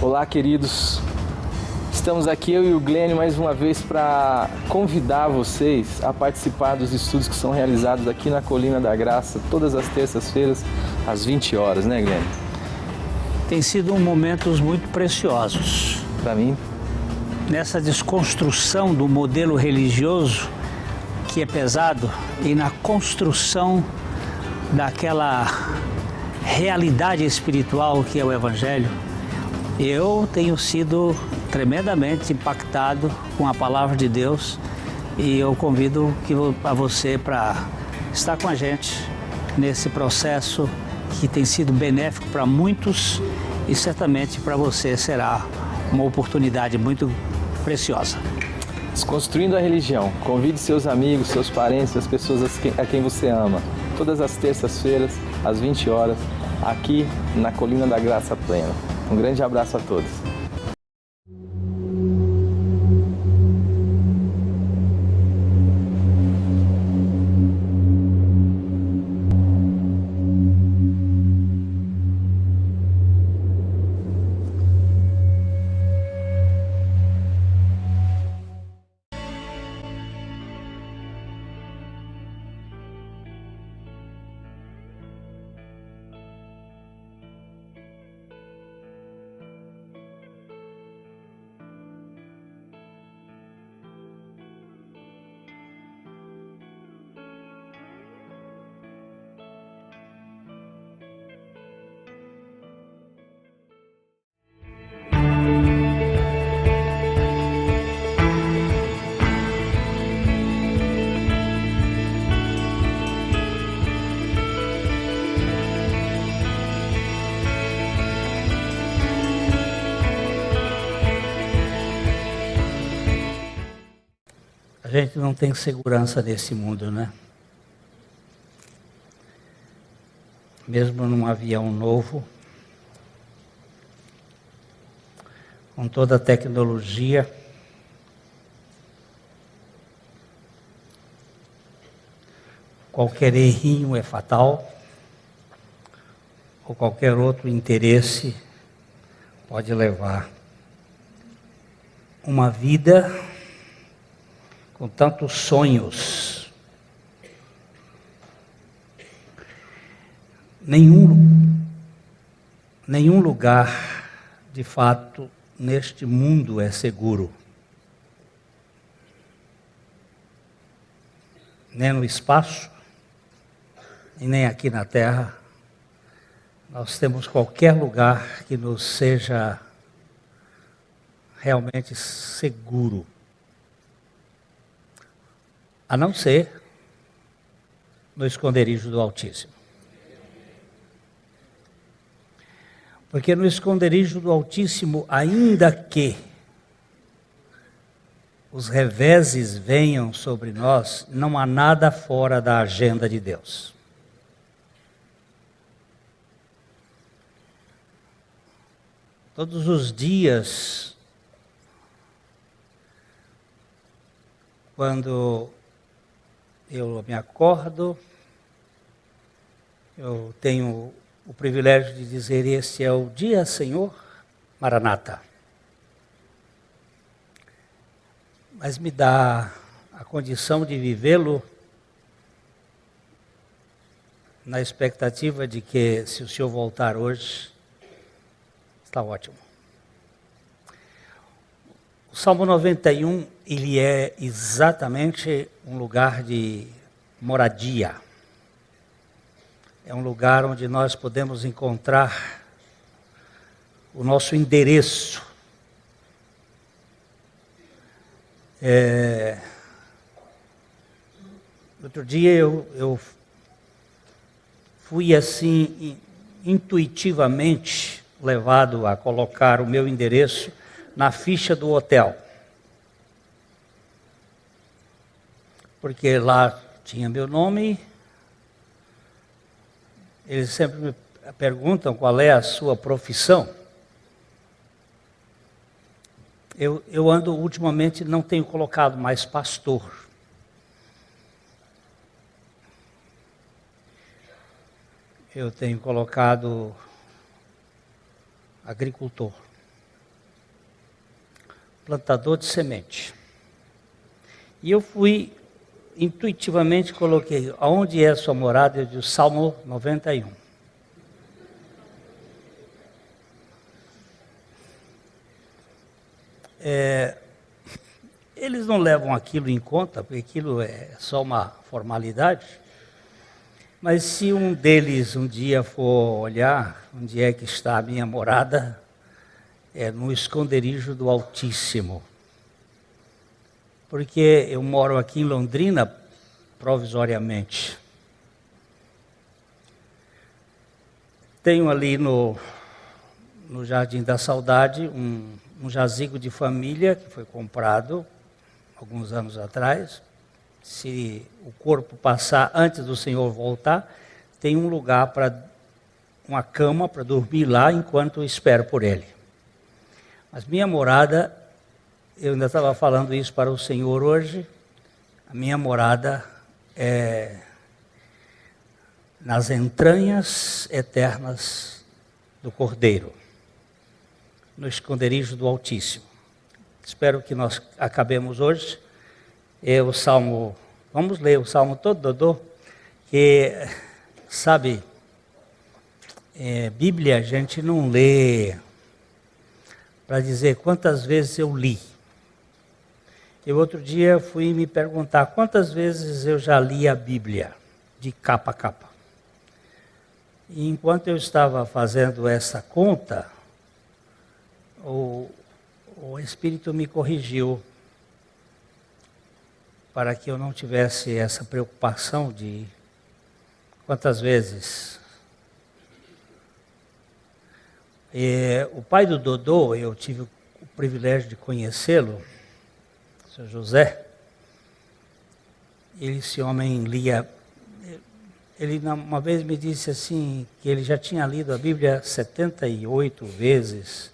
Olá, queridos. Estamos aqui, eu e o Glênio, mais uma vez para convidar vocês a participar dos estudos que são realizados aqui na Colina da Graça, todas as terças-feiras, às 20 horas, né, Glênio? Tem sido momentos muito preciosos. Para mim. Nessa desconstrução do modelo religioso, que é pesado, e na construção daquela realidade espiritual que é o Evangelho, eu tenho sido tremendamente impactado com a palavra de Deus e eu convido a você para estar com a gente nesse processo que tem sido benéfico para muitos e certamente para você será uma oportunidade muito preciosa. Desconstruindo a religião. Convide seus amigos, seus parentes, as pessoas a quem você ama. Todas as terças-feiras, às 20 horas, aqui na Colina da Graça Plena. Um grande abraço a todos. A gente não tem segurança nesse mundo, né? Mesmo num avião novo, com toda a tecnologia, qualquer errinho é fatal, ou qualquer outro interesse pode levar uma vida com tantos sonhos. Nenhum lugar, de fato, neste mundo é seguro. Nem no espaço, e nem aqui na Terra, nós temos qualquer lugar que nos seja realmente seguro. A não ser no esconderijo do Altíssimo. Porque no esconderijo do Altíssimo, ainda que os reveses venham sobre nós, não há nada fora da agenda de Deus. Todos os dias, quando eu me acordo, eu tenho o privilégio de dizer: esse é o dia, Senhor, Maranata. Mas me dá a condição de vivê-lo na expectativa de que, se o Senhor voltar hoje, está ótimo. O Salmo 91, ele é exatamente um lugar de moradia. É um lugar onde nós podemos encontrar o nosso endereço. Outro dia eu fui assim, intuitivamente levado a colocar o meu endereço na ficha do hotel. Porque lá tinha meu nome. Eles sempre me perguntam qual é a sua profissão. Eu ando, ultimamente, não tenho colocado mais pastor. Eu tenho colocado agricultor. plantador de semente. E eu fui, intuitivamente coloquei, aonde é a sua morada? Eu disse, Salmo 91. Eles não levam aquilo em conta, porque aquilo é só uma formalidade. Mas se um deles um dia for olhar onde é que está a minha morada, é no esconderijo do Altíssimo. Porque eu moro aqui em Londrina provisoriamente. Tenho ali no Jardim da Saudade um jazigo de família que foi comprado alguns anos atrás. Se o corpo passar antes do Senhor voltar, tem um lugar para uma cama para dormir lá enquanto eu espero por Ele. Mas minha morada, eu ainda estava falando isso para o Senhor hoje, a minha morada é nas entranhas eternas do Cordeiro, no esconderijo do Altíssimo. Espero que nós acabemos hoje. O Salmo, vamos ler o Salmo todo, Dodô, que, sabe, Bíblia a gente não lê para dizer quantas vezes eu li. Eu outro dia fui me perguntar quantas vezes eu já li a Bíblia, de capa a capa. E enquanto eu estava fazendo essa conta, o Espírito me corrigiu para que eu não tivesse essa preocupação de quantas vezes. O pai do Dodô, eu tive o privilégio de conhecê-lo, o Sr. José. Esse homem lia, ele uma vez me disse assim, que ele já tinha lido a Bíblia 78 vezes.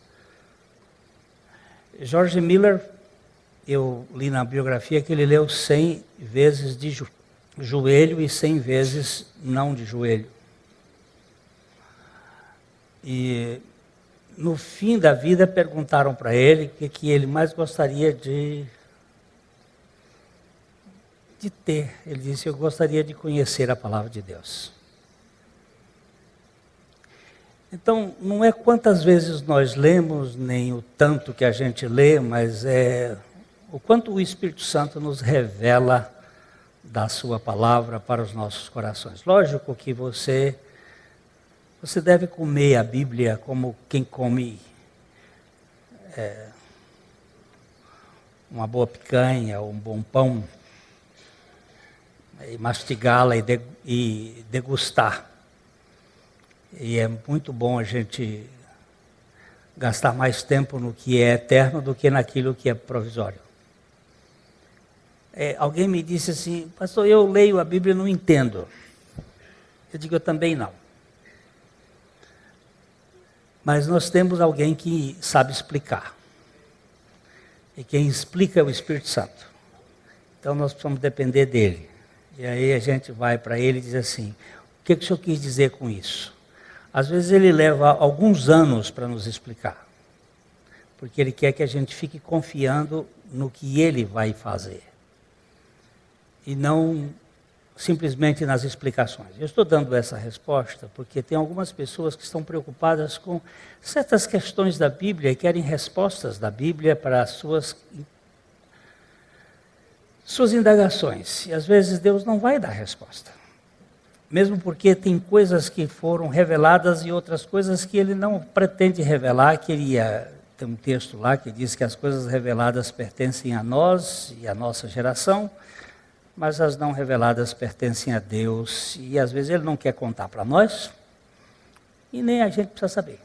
George Miller, eu li na biografia que ele leu 100 vezes de joelho e 100 vezes não de joelho. E no fim da vida perguntaram para ele o que ele mais gostaria de ter. Ele disse, eu gostaria de conhecer a palavra de Deus. Então, não é quantas vezes nós lemos, nem o tanto que a gente lê, mas é o quanto o Espírito Santo nos revela da sua palavra para os nossos corações. Lógico que você deve comer a Bíblia como quem come uma boa picanha ou um bom pão, e mastigá-la e degustar. E é muito bom a gente gastar mais tempo no que é eterno do que naquilo que é provisório. Alguém me disse assim, pastor, eu leio a Bíblia e não entendo. Eu digo, eu também não. Mas nós temos alguém que sabe explicar. E quem explica é o Espírito Santo. Então nós precisamos depender dele. E aí a gente vai para ele e diz assim, o que o senhor quis dizer com isso? Às vezes ele leva alguns anos para nos explicar. Porque ele quer que a gente fique confiando no que ele vai fazer. E não simplesmente nas explicações. Eu estou dando essa resposta porque tem algumas pessoas que estão preocupadas com certas questões da Bíblia e querem respostas da Bíblia para as suas indagações. E às vezes Deus não vai dar resposta. Mesmo porque tem coisas que foram reveladas e outras coisas que ele não pretende revelar, tem um texto lá que diz que as coisas reveladas pertencem a nós e à nossa geração, mas as não reveladas pertencem a Deus, e às vezes Ele não quer contar para nós, e nem a gente precisa saber.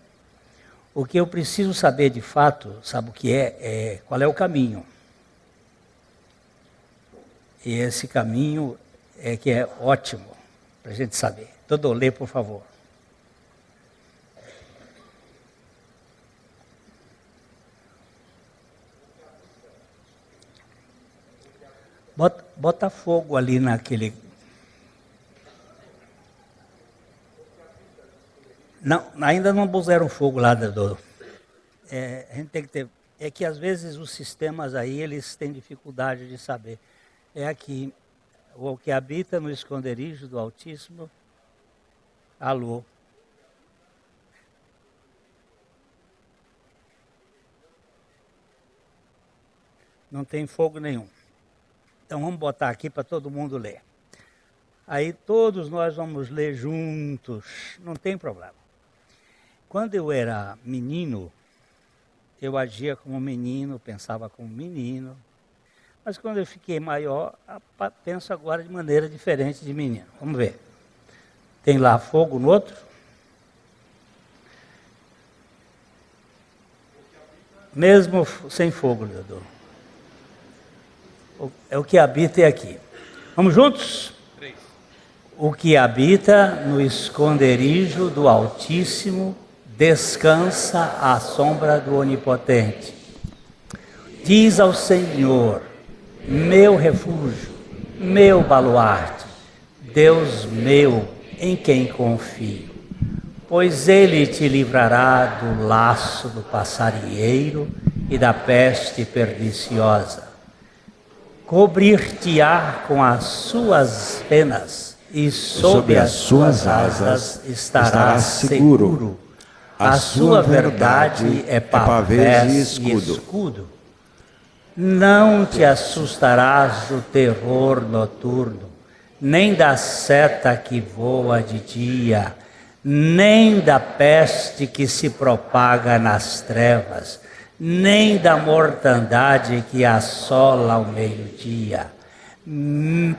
O que eu preciso saber de fato, sabe o que qual é o caminho. E esse caminho é que é ótimo para a gente saber. Todo lê, por favor. Bota fogo ali naquele... Não, ainda não puseram fogo lá. A gente tem que ter... é que às vezes os sistemas aí, eles têm dificuldade de saber. É aqui, o que habita no esconderijo do Altíssimo. Alô? Não tem fogo nenhum. Então vamos botar aqui para todo mundo ler. Aí todos nós vamos ler juntos, não tem problema. Quando eu era menino, eu agia como menino, pensava como menino. Mas quando eu fiquei maior, penso agora de maneira diferente de menino. Vamos ver. Tem lá fogo no outro? Mesmo sem fogo, Leodoro. É o que habita é aqui. Vamos juntos? 3. O que habita no esconderijo do Altíssimo descansa à sombra do Onipotente. Diz ao Senhor, meu refúgio, meu baluarte, Deus meu, em quem confio. Pois Ele te livrará do laço do passarinheiro e da peste perniciosa. Cobrir-te-á com as suas penas e sob as suas asas estarás seguro. A sua verdade é pavês e escudo. Não te assustarás do terror noturno, nem da seta que voa de dia, nem da peste que se propaga nas trevas, nem da mortandade que assola ao meio-dia.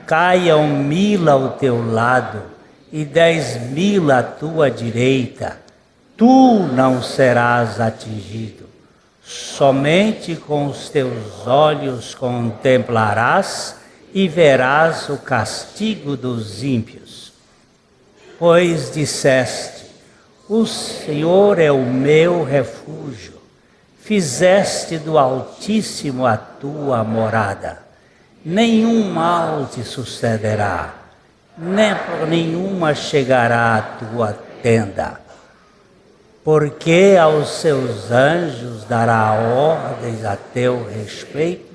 Caiam 1000 ao teu lado e 10.000 à tua direita, tu não serás atingido. Somente com os teus olhos contemplarás e verás o castigo dos ímpios. Pois disseste, o Senhor é o meu refúgio. Fizeste do Altíssimo a tua morada. Nenhum mal te sucederá, nenhuma chegará à tua tenda. Porque aos seus anjos dará ordens a teu respeito,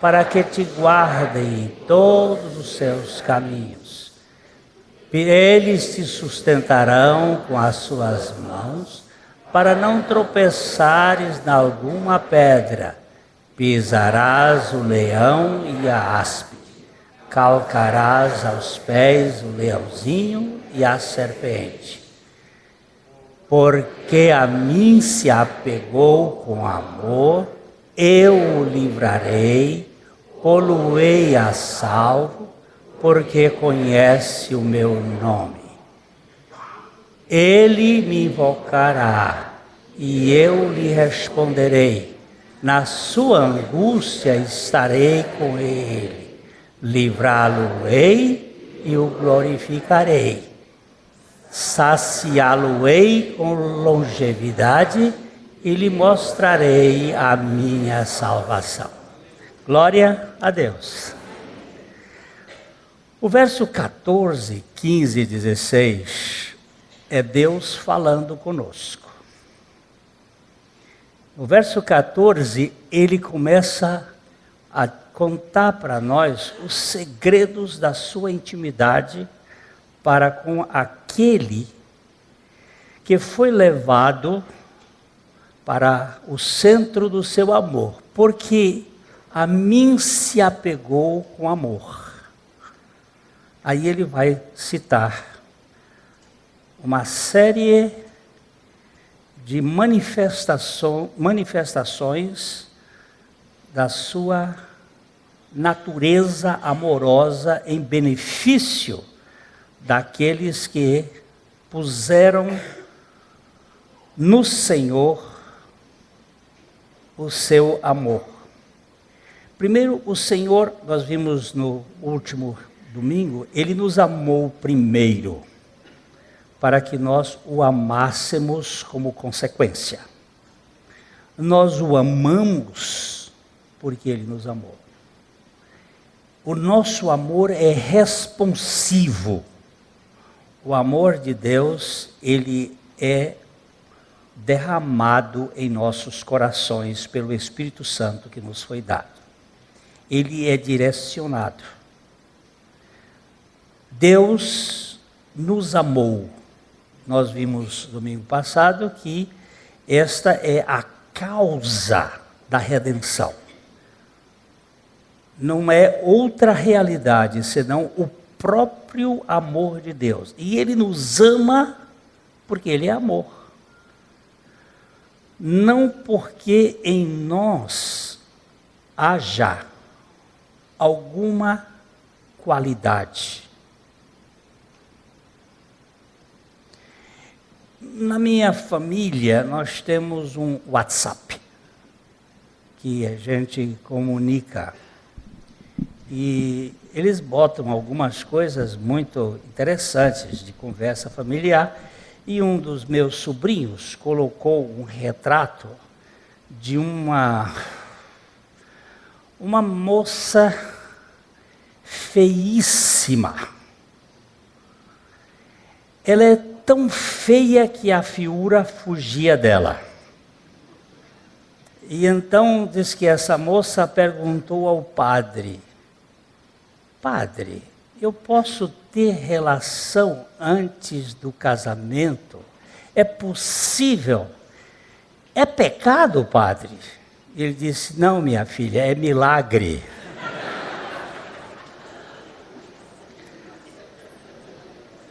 para que te guardem em todos os seus caminhos. Eles te sustentarão com as suas mãos, para não tropeçares em alguma pedra. Pisarás o leão e a áspide, calcarás aos pés o leãozinho e a serpente. Porque a mim se apegou com amor, eu o livrarei, pô-lo-ei a salvo, porque conhece o meu nome. Ele me invocará, e eu lhe responderei. Na sua angústia estarei com ele, livrá-lo-ei e o glorificarei. Saciá-lo-ei com longevidade e lhe mostrarei a minha salvação. Glória a Deus. O verso 14, 15 e 16 é Deus falando conosco. No verso 14, ele começa a contar para nós os segredos da sua intimidade para com aquele que foi levado para o centro do seu amor, porque a mim se apegou com amor. Aí ele vai citar uma série de manifestações da sua natureza amorosa em benefício daqueles que puseram no Senhor o seu amor. Primeiro, o Senhor, nós vimos no último domingo, Ele nos amou primeiro, para que nós o amássemos como consequência. Nós o amamos porque Ele nos amou. O nosso amor é responsivo. O amor de Deus, ele é derramado em nossos corações pelo Espírito Santo que nos foi dado. Ele é direcionado. Deus nos amou. Nós vimos domingo passado que esta é a causa da redenção. Não é outra realidade senão o próprio amor de Deus. E Ele nos ama porque Ele é amor. Não porque em nós haja alguma qualidade. Na minha família, nós temos um WhatsApp, que a gente comunica. E eles botam algumas coisas muito interessantes de conversa familiar. E um dos meus sobrinhos colocou um retrato de uma moça feíssima. Ela é tão feia que a feiura fugia dela. E então diz que essa moça perguntou ao padre: Padre, eu posso ter relação antes do casamento? É possível? É pecado, padre? Ele disse: não, minha filha, é milagre.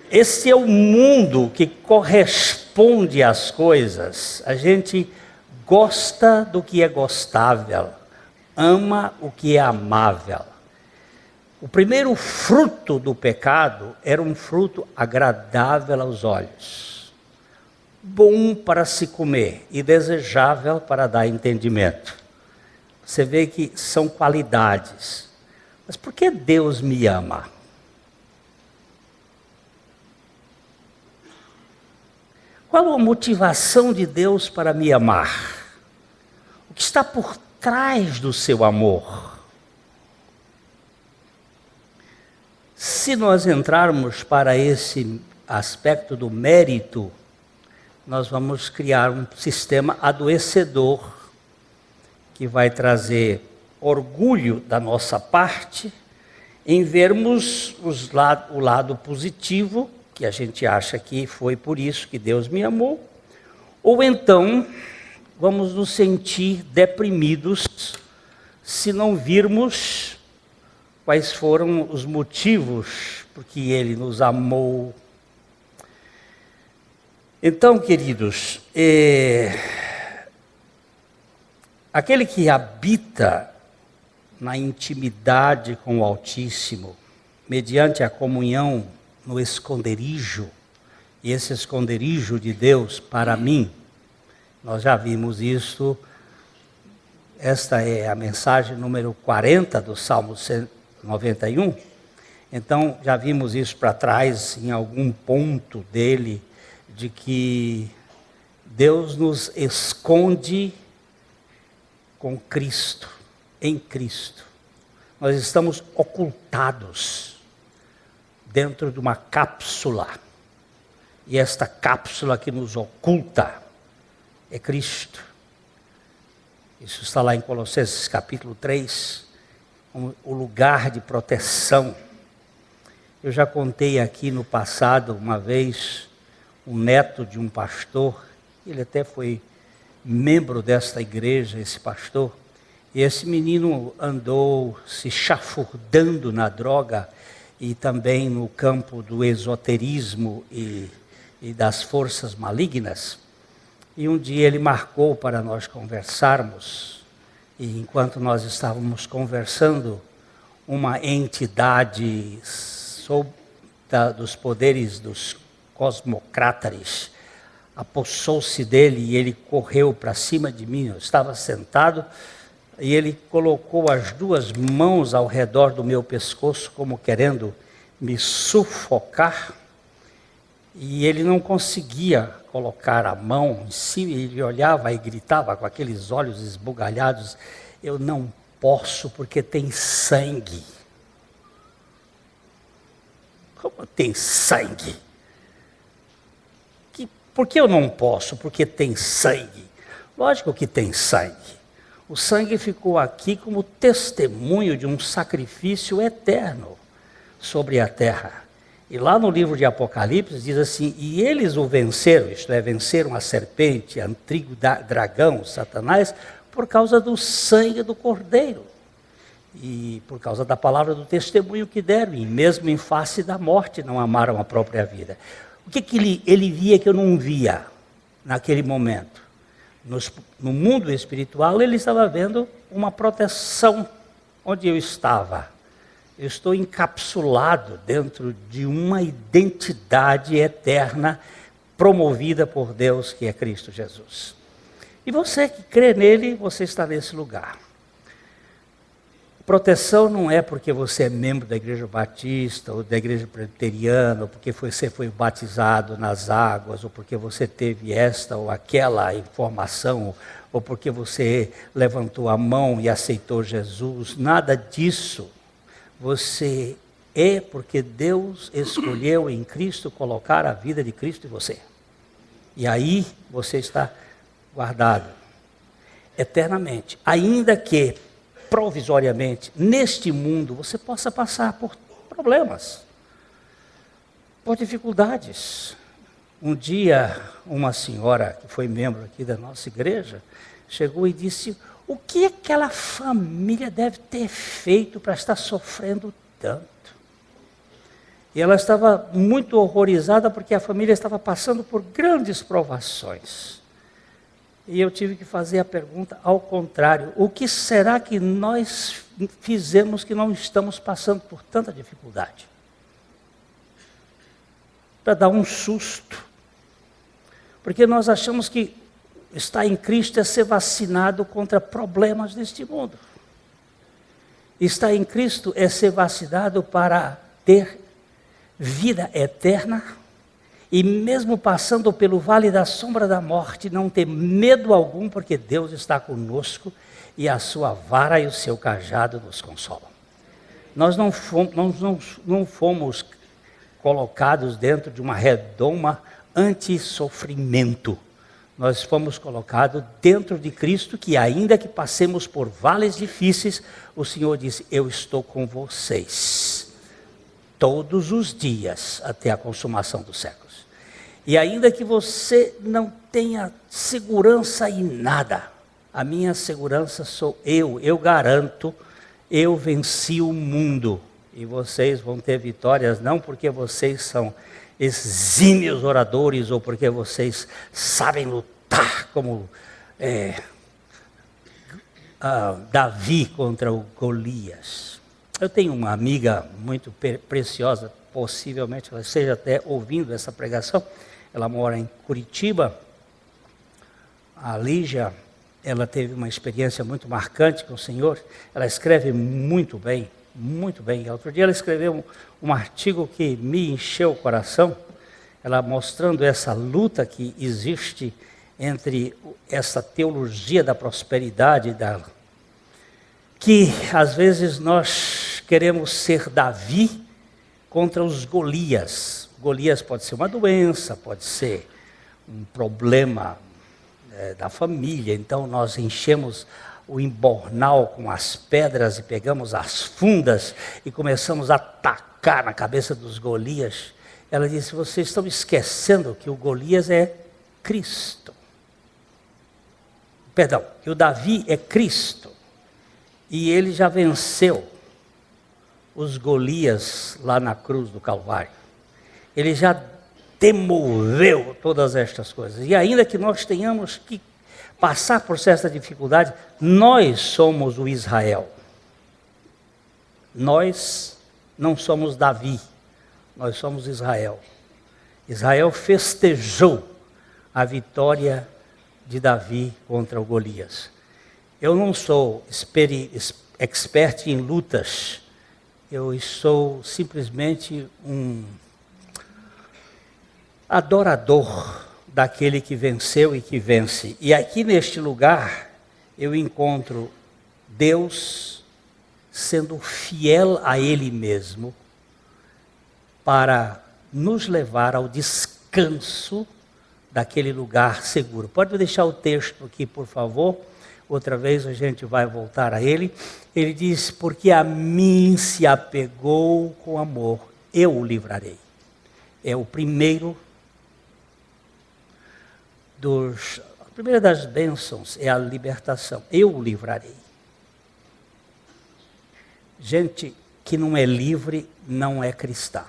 Esse é o mundo que corresponde às coisas. A gente gosta do que é gostável, ama o que é amável. O primeiro fruto do pecado era um fruto agradável aos olhos, bom para se comer e desejável para dar entendimento. Você vê que são qualidades. Mas por que Deus me ama? Qual a motivação de Deus para me amar? O que está por trás do seu amor? Se nós entrarmos para esse aspecto do mérito, nós vamos criar um sistema adoecedor que vai trazer orgulho da nossa parte em vermos o lado positivo, que a gente acha que foi por isso que Deus me amou, ou então vamos nos sentir deprimidos se não virmos quais foram os motivos por que Ele nos amou. Então, queridos, aquele que habita na intimidade com o Altíssimo, mediante a comunhão no esconderijo, e esse esconderijo de Deus para mim, nós já vimos isso, esta é a mensagem número 40 do Salmo 91, então já vimos isso para trás em algum ponto dele, de que Deus nos esconde com Cristo, em Cristo. Nós estamos ocultados dentro de uma cápsula. E esta cápsula que nos oculta é Cristo. Isso está lá em Colossenses capítulo 3, o lugar de proteção. Eu já contei aqui no passado, uma vez, um neto de um pastor, ele até foi membro desta igreja, esse pastor, e esse menino andou se chafurdando na droga e também no campo do esoterismo e das forças malignas. E um dia ele marcou para nós conversarmos, e enquanto nós estávamos conversando, uma entidade dos poderes dos cosmocrátares apossou-se dele e ele correu para cima de mim. Eu estava sentado e ele colocou as duas mãos ao redor do meu pescoço como querendo me sufocar, e ele não conseguia colocar a mão em cima, ele olhava e gritava com aqueles olhos esbugalhados: eu não posso porque tem sangue. Como tem sangue? Que Por que eu não posso? Porque tem sangue. Lógico que tem sangue. O sangue ficou aqui como testemunho de um sacrifício eterno sobre a terra. E lá no livro de Apocalipse diz assim, e eles o venceram, isto é, venceram a serpente, o antigo dragão, Satanás, por causa do sangue do Cordeiro. E por causa da palavra do testemunho que deram, e mesmo em face da morte não amaram a própria vida. O que ele via que eu não via naquele momento? No mundo espiritual ele estava vendo uma proteção onde eu estava. Eu estou encapsulado dentro de uma identidade eterna promovida por Deus, que é Cristo Jesus. E você que crê nele, você está nesse lugar. Proteção não é porque você é membro da igreja batista, ou da igreja presbiteriana, ou porque você foi batizado nas águas, ou porque você teve esta ou aquela informação, ou porque você levantou a mão e aceitou Jesus. Nada disso. Você é porque Deus escolheu em Cristo colocar a vida de Cristo em você. E aí você está guardado eternamente. Ainda que provisoriamente, neste mundo, você possa passar por problemas, por dificuldades. Um dia, uma senhora que foi membro aqui da nossa igreja, chegou e disse, o que aquela família deve ter feito para estar sofrendo tanto? E ela estava muito horrorizada porque a família estava passando por grandes provações. E eu tive que fazer a pergunta ao contrário. O que será que nós fizemos que não estamos passando por tanta dificuldade? Para dar um susto. Porque nós achamos que estar em Cristo é ser vacinado contra problemas deste mundo. Estar em Cristo é ser vacinado para ter vida eterna. E mesmo passando pelo vale da sombra da morte, não ter medo algum, porque Deus está conosco e a sua vara e o seu cajado nos consolam. Nós não fomos colocados dentro de uma redoma anti-sofrimento. Nós fomos colocados dentro de Cristo, que ainda que passemos por vales difíceis, o Senhor disse, eu estou com vocês todos os dias até a consumação dos séculos. E ainda que você não tenha segurança em nada, a minha segurança sou eu garanto, eu venci o mundo. E vocês vão ter vitórias não porque vocês são exímios oradores ou porque vocês sabem lutar como Davi contra o Golias. Eu tenho uma amiga muito preciosa, possivelmente ela esteja até ouvindo essa pregação. Ela mora em Curitiba. A Lígia, ela teve uma experiência muito marcante com o Senhor. Ela escreve muito bem, muito bem. Outro dia ela escreveu um artigo que me encheu o coração. Ela mostrando essa luta que existe entre essa teologia da prosperidade, que às vezes nós queremos ser Davi contra os Golias. Golias pode ser uma doença, pode ser um problema da família. Então nós enchemos o embornal com as pedras e pegamos as fundas e começamos a atacar na cabeça dos Golias. Ela disse, vocês estão esquecendo que o Golias é Cristo. Perdão, que o Davi é Cristo. E ele já venceu os Golias lá na cruz do Calvário. Ele já demoveu todas estas coisas. E ainda que nós tenhamos que passar por certa dificuldade, nós somos o Israel. Nós não somos Davi, nós somos Israel. Israel festejou a vitória de Davi contra o Golias. Eu não sou expert em lutas, eu sou simplesmente um adorador daquele que venceu e que vence. E aqui neste lugar eu encontro Deus sendo fiel a Ele mesmo para nos levar ao descanso daquele lugar seguro. Pode deixar o texto aqui, por favor? Outra vez a gente vai voltar a ele. Ele diz, porque a mim se apegou com amor, eu o livrarei. É o primeiro a primeira das bênçãos é a libertação. Eu o livrarei. Gente que não é livre não é cristã.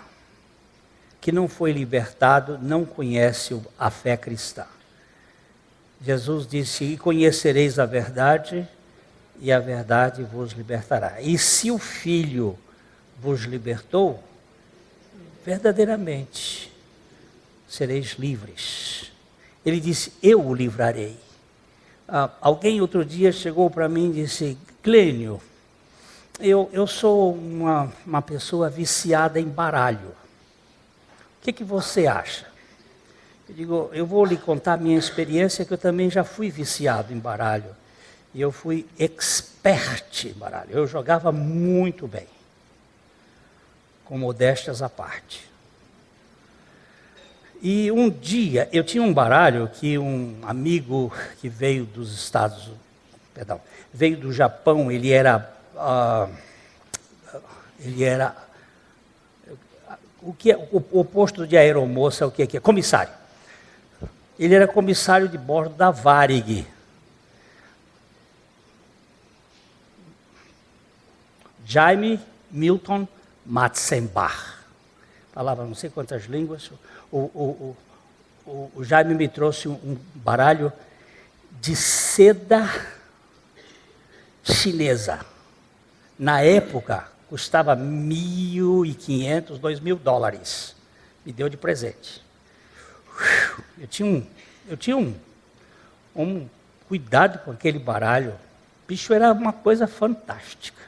Que não foi libertado não conhece a fé cristã. Jesus disse, e conhecereis a verdade, e a verdade vos libertará. E se o Filho vos libertou, verdadeiramente sereis livres. Ele disse, eu o livrarei. Alguém outro dia chegou para mim e disse, Glênio, eu sou uma pessoa viciada em baralho. O que você acha? Eu digo, eu vou lhe contar a minha experiência, que eu também já fui viciado em baralho. E eu fui expert em baralho. Eu jogava muito bem. Com modéstias à parte. E um dia, eu tinha um baralho que um amigo que veio veio do Japão, ele era o que é o oposto de aeromoça, o que é? Comissário. Ele era comissário de bordo da Varig. Jaime Milton Matzenbach. Falava não sei quantas línguas. O Jaime me trouxe um baralho de seda chinesa. Na época, custava $1.500, $2.000. Me deu de presente. Eu tinha um cuidado com aquele baralho. O bicho era uma coisa fantástica.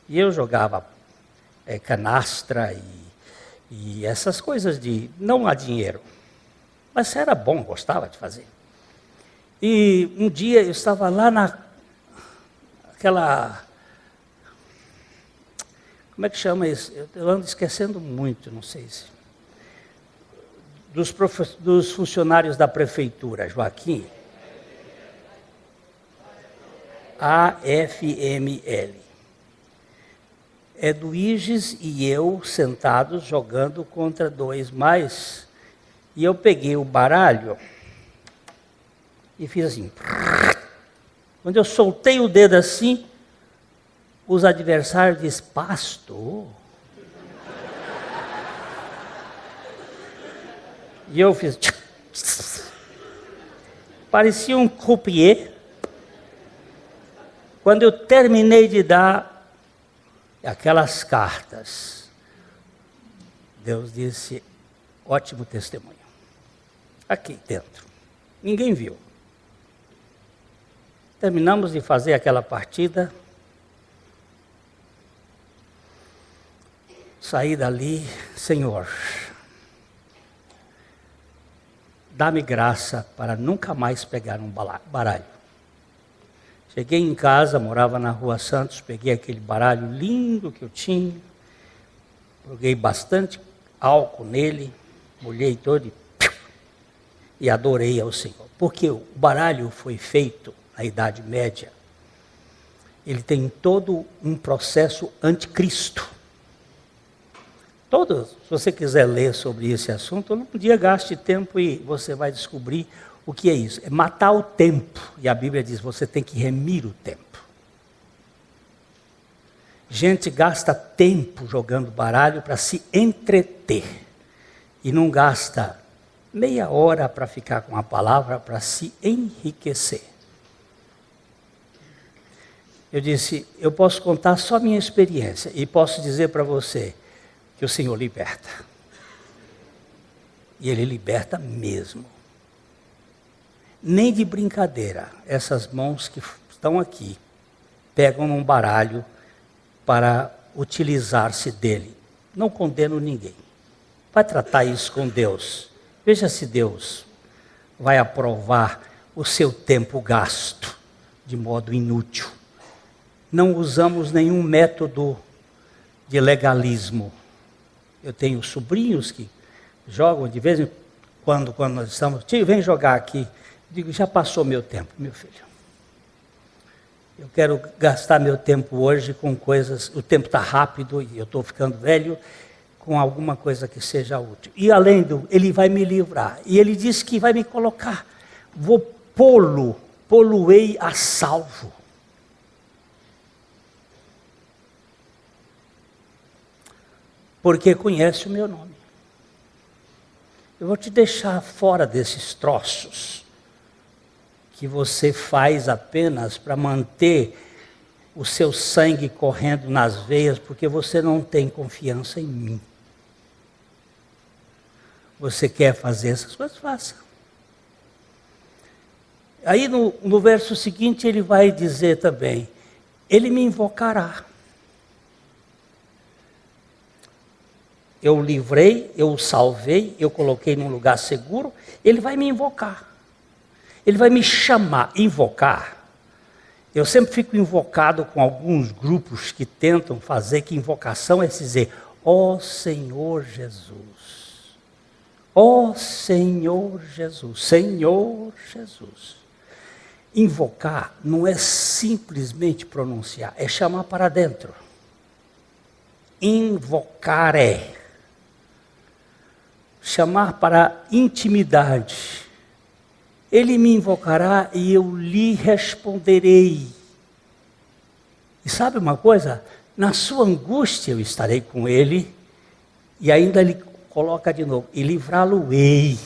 E eu jogava canastra e essas coisas de... Não há dinheiro. Mas era bom, gostava de fazer. E um dia eu estava lá naquela... Como é que chama isso? Eu ando esquecendo muito, não sei se... Dos funcionários da prefeitura, Joaquim. AFML. Eduíges e eu sentados jogando contra dois mais. E eu peguei o baralho e fiz assim. Quando eu soltei o dedo assim, os adversários disseram, pastor. E eu fiz... Parecia um croupier. Quando eu terminei de dar aquelas cartas, Deus disse, ótimo testemunho. Aqui dentro. Ninguém viu. Terminamos de fazer aquela partida. Saí dali, Senhor, dá-me graça para nunca mais pegar um baralho. Cheguei em casa, morava na Rua Santos, peguei aquele baralho lindo que eu tinha, joguei bastante álcool nele, molhei todo e adorei ao Senhor. Porque o baralho foi feito na Idade Média, ele tem todo um processo anticristo. Se você quiser ler sobre esse assunto, não podia gaste tempo e você vai descobrir o que é isso. É matar o tempo. E a Bíblia diz, você tem que remir o tempo. Gente gasta tempo jogando baralho para se entreter. E não gasta meia hora para ficar com a palavra, para se enriquecer. Eu disse, eu posso contar só a minha experiência e posso dizer para você que o Senhor liberta. E Ele liberta mesmo. Nem de brincadeira, essas mãos que estão aqui, pegam num baralho para utilizar-se dele. Não condeno ninguém. Vai tratar isso com Deus. Veja se Deus vai aprovar o seu tempo gasto de modo inútil. Não usamos nenhum método de legalismo. Eu tenho sobrinhos que jogam de vez em quando nós estamos, tio, vem jogar aqui. Eu digo, já passou meu tempo, meu filho. Eu quero gastar meu tempo hoje com coisas, o tempo está rápido e eu estou ficando velho, com alguma coisa que seja útil. E além do, ele vai me livrar. E ele disse que vai me colocar, vou poluei a salvo. Porque conhece o meu nome. Eu vou te deixar fora desses troços que você faz apenas para manter o seu sangue correndo nas veias, porque você não tem confiança em mim. Você quer fazer essas coisas? Faça. Aí no verso seguinte ele vai dizer também, ele me invocará. Eu o livrei, eu o salvei, eu coloquei num lugar seguro, ele vai me invocar. Ele vai me chamar, invocar. Eu sempre fico invocado com alguns grupos que tentam fazer que invocação é dizer, ó Senhor Jesus. Ó Senhor Jesus, Senhor Jesus. Invocar não é simplesmente pronunciar, é chamar para dentro. Invocar é chamar para intimidade. Ele me invocará e eu lhe responderei. E sabe uma coisa? Na sua angústia eu estarei com ele, e ainda ele coloca de novo, e livrá-lo-ei,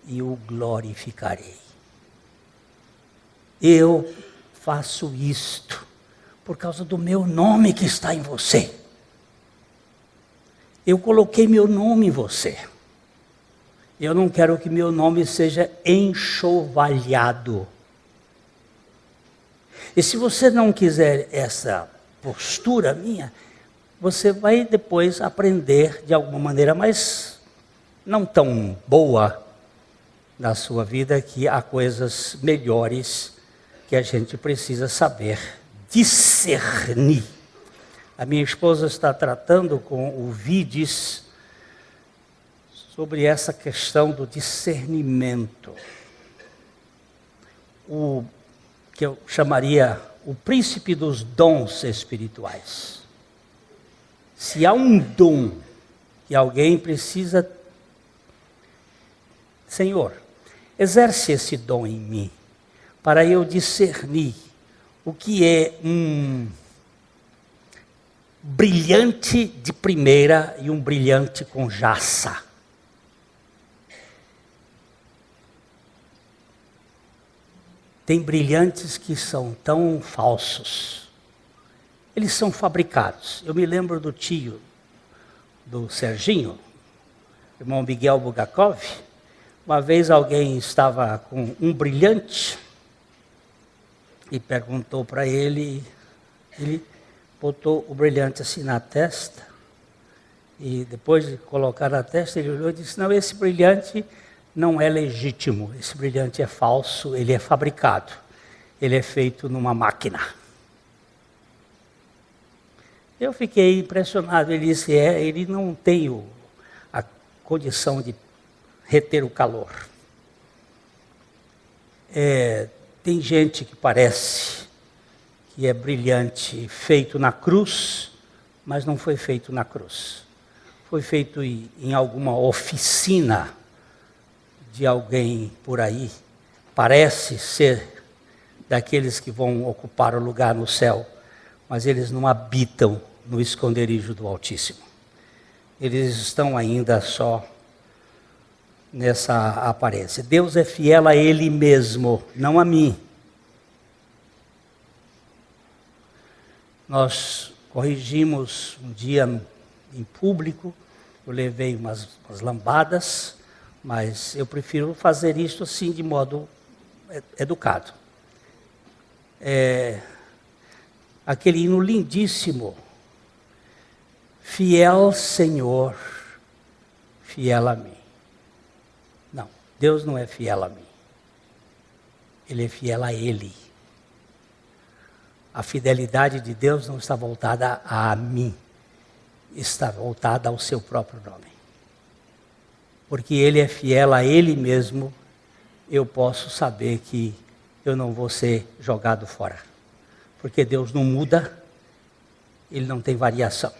e o glorificarei. Eu faço isto por causa do meu nome que está em você. Eu coloquei meu nome em você. Eu não quero que meu nome seja enxovalhado. E se você não quiser essa postura minha, você vai depois aprender de alguma maneira, mas não tão boa na sua vida, que há coisas melhores que a gente precisa saber discernir. A minha esposa está tratando com o Vides sobre essa questão do discernimento. O que eu chamaria o príncipe dos dons espirituais. Se há um dom que alguém precisa, Senhor, exerce esse dom em mim, para eu discernir o que é um brilhante de primeira e um brilhante com jaça. Tem brilhantes que são tão falsos. Eles são fabricados. Eu me lembro do tio, do Serginho, irmão Miguel Bugakov. Uma vez alguém estava com um brilhante e perguntou para ele, ele botou o brilhante assim na testa, e depois de colocar na testa, ele olhou e disse, não, esse brilhante não é legítimo, esse brilhante é falso, ele é fabricado, ele é feito numa máquina. Eu fiquei impressionado, ele disse, ele não tem a condição de reter o calor. Tem gente que parece que é brilhante, feito na cruz, mas não foi feito na cruz. Foi feito em alguma oficina de alguém por aí, parece ser daqueles que vão ocupar o lugar no céu, mas eles não habitam no esconderijo do Altíssimo. Eles estão ainda só nessa aparência. Deus é fiel a Ele mesmo, não a mim. Nós corrigimos um dia em público, eu levei umas lambadas, mas eu prefiro fazer isso assim de modo educado. Aquele hino lindíssimo, fiel Senhor, fiel a mim. Não, Deus não é fiel a mim. Ele é fiel a Ele. A fidelidade de Deus não está voltada a mim, está voltada ao seu próprio nome. porque Ele é fiel a Ele mesmo, eu posso saber que eu não vou ser jogado fora. Porque Deus não muda, Ele não tem variação.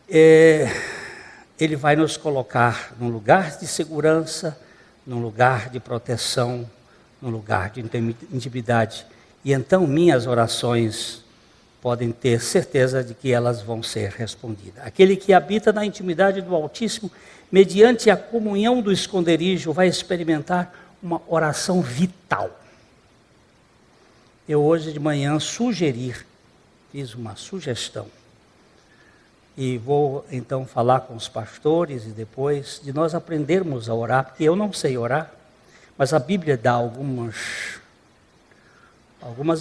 Ele vai nos colocar num lugar de segurança, num lugar de proteção, num lugar de intimidade. E então minhas orações podem ter certeza de que elas vão ser respondidas. Aquele que habita na intimidade do Altíssimo, mediante a comunhão do esconderijo, vai experimentar uma oração vital. Eu hoje de manhã fiz uma sugestão, e vou então falar com os pastores e depois de nós aprendermos a orar, porque eu não sei orar, mas a Bíblia dá algumas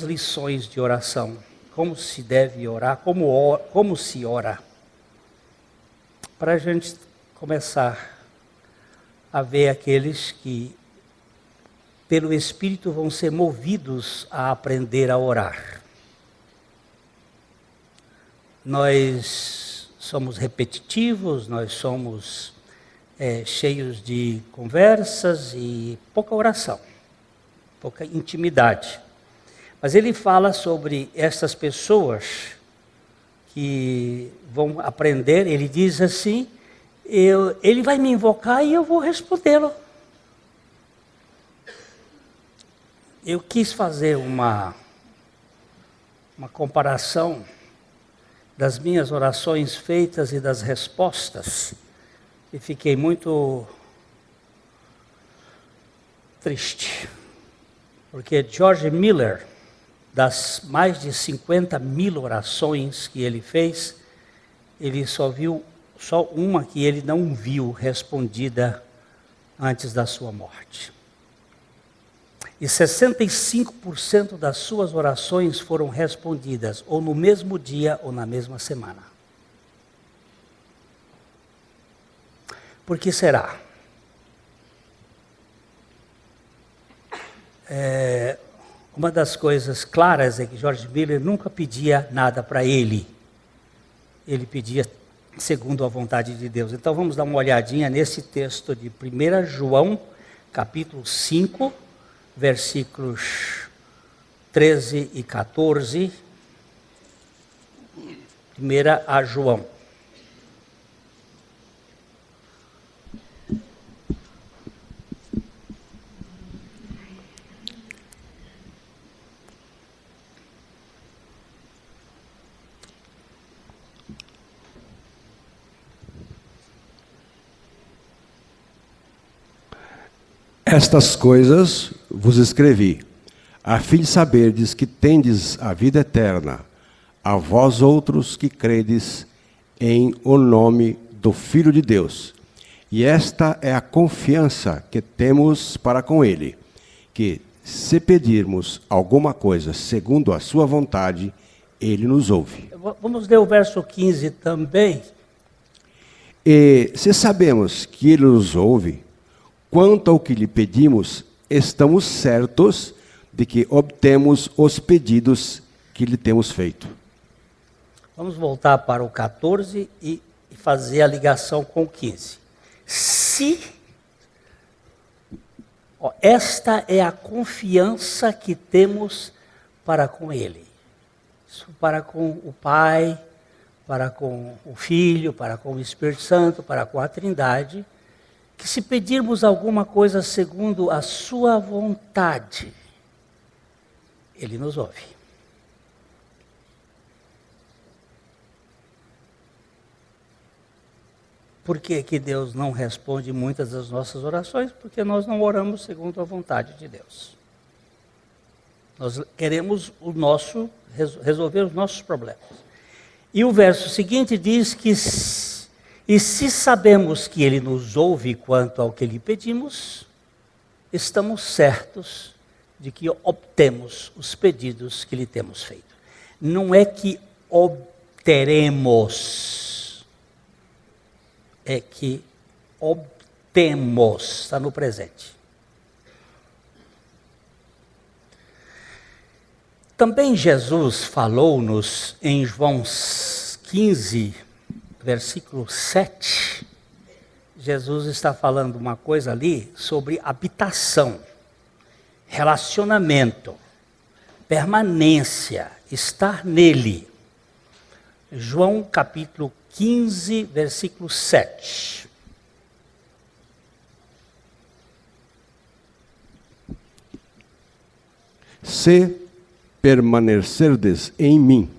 lições de oração, como se deve orar, como se ora, para a gente começar a ver aqueles que pelo Espírito vão ser movidos a aprender a orar. Nós somos repetitivos, nós somos cheios de conversas e pouca oração, pouca intimidade. Mas ele fala sobre essas pessoas que vão aprender, ele diz assim, ele vai me invocar e eu vou respondê-lo. Eu quis fazer uma comparação das minhas orações feitas e das respostas, e fiquei muito triste, porque George Miller, das mais de 50.000 orações que ele fez, ele só viu uma que ele não viu respondida antes da sua morte. E 65% das suas orações foram respondidas ou no mesmo dia ou na mesma semana. Por que será? Uma das coisas claras é que George Miller nunca pedia nada para ele. Ele pedia segundo a vontade de Deus. Então vamos dar uma olhadinha nesse texto de 1 João, capítulo 5, versículos 13 e 14. 1 João. Estas coisas vos escrevi, a fim de saberdes que tendes a vida eterna, a vós outros que credes em o nome do Filho de Deus. E esta é a confiança que temos para com Ele, que se pedirmos alguma coisa segundo a sua vontade, Ele nos ouve. Vamos ler o verso 15 também. E se sabemos que Ele nos ouve, quanto ao que lhe pedimos, estamos certos de que obtemos os pedidos que lhe temos feito. Vamos voltar para o 14 e fazer a ligação com o 15. Esta é a confiança que temos para com Ele. Isso para com o Pai, para com o Filho, para com o Espírito Santo, para com a Trindade, que se pedirmos alguma coisa segundo a sua vontade, Ele nos ouve. Por que que Deus não responde muitas das nossas orações? Porque nós não oramos segundo a vontade de Deus. Nós queremos resolver os nossos problemas. E o verso seguinte diz que e se sabemos que Ele nos ouve quanto ao que lhe pedimos, estamos certos de que obtemos os pedidos que lhe temos feito. Não é que obteremos, é que obtemos, está no presente. Também Jesus falou-nos em João 15, versículo 7, Jesus está falando uma coisa ali sobre habitação, relacionamento, permanência, estar nele. João capítulo 15, versículo 7. Se permanecerdes em mim,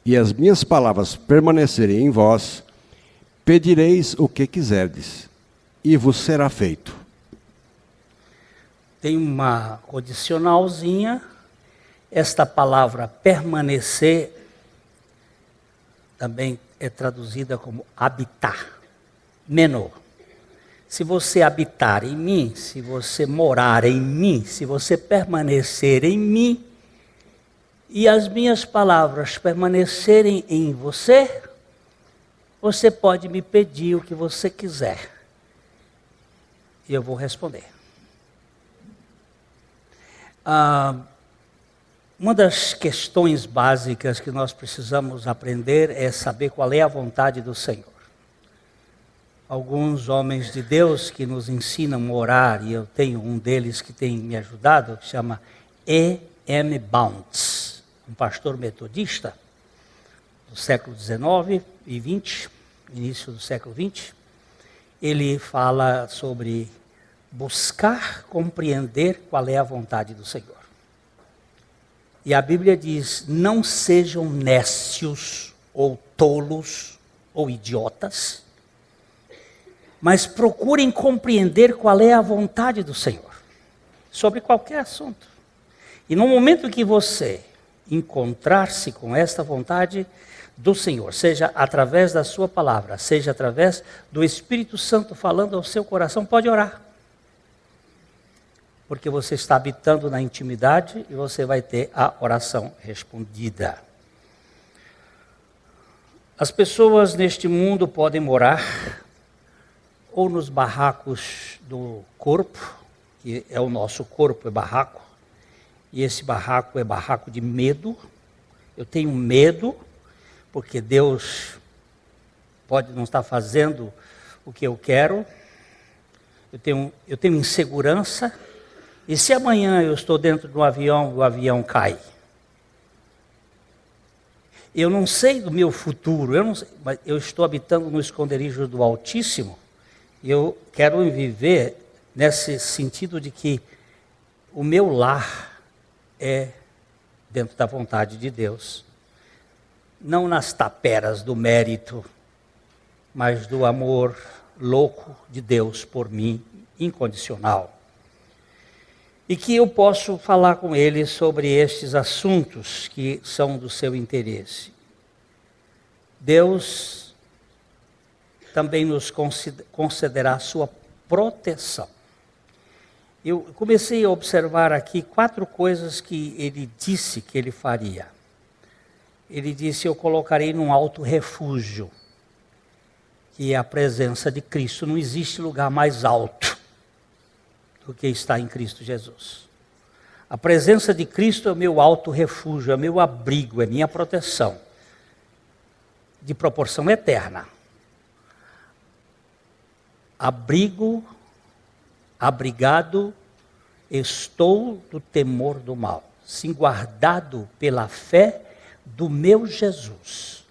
e as minhas palavras permanecerem em vós, pedireis o que quiserdes, e vos será feito. Tem uma condicionalzinha, esta palavra permanecer também é traduzida como habitar, menor. Se você habitar em mim, se você morar em mim, se você permanecer em mim, e as minhas palavras permanecerem em você, você pode me pedir o que você quiser. E eu vou responder. Uma das questões básicas que nós precisamos aprender é saber qual é a vontade do Senhor. Alguns homens de Deus que nos ensinam a orar, e eu tenho um deles que tem me ajudado, que chama E.M. Bounds, um pastor metodista do século XIX e XX, início do século XX. Ele fala sobre buscar compreender qual é a vontade do Senhor. E a Bíblia diz, não sejam nécios ou tolos ou idiotas, mas procurem compreender qual é a vontade do Senhor, sobre qualquer assunto. E no momento que você encontrar-se com esta vontade do Senhor, seja através da sua palavra, seja através do Espírito Santo falando ao seu coração, pode orar. Porque você está habitando na intimidade e você vai ter a oração respondida. As pessoas neste mundo podem morar ou nos barracos do corpo, que é o nosso corpo, é barraco, e esse barraco é barraco de medo. Eu tenho medo, porque Deus pode não estar fazendo o que eu quero. Eu tenho insegurança. E se amanhã eu estou dentro de um avião e o avião cai? Eu não sei do meu futuro, mas eu estou habitando no esconderijo do Altíssimo. E eu quero viver nesse sentido de que o meu lar é dentro da vontade de Deus. Não nas taperas do mérito, mas do amor louco de Deus por mim, incondicional. E que eu posso falar com ele sobre estes assuntos que são do seu interesse. Deus também nos concederá a sua proteção. Eu comecei a observar aqui 4 coisas que ele disse que ele faria. Ele disse, eu colocarei num alto refúgio, que é a presença de Cristo. Não existe lugar mais alto do que está em Cristo Jesus. A presença de Cristo é o meu alto refúgio, é o meu abrigo, é minha proteção, de proporção eterna. Abrigado estou do temor do mal, sim, guardado pela fé do meu Jesus,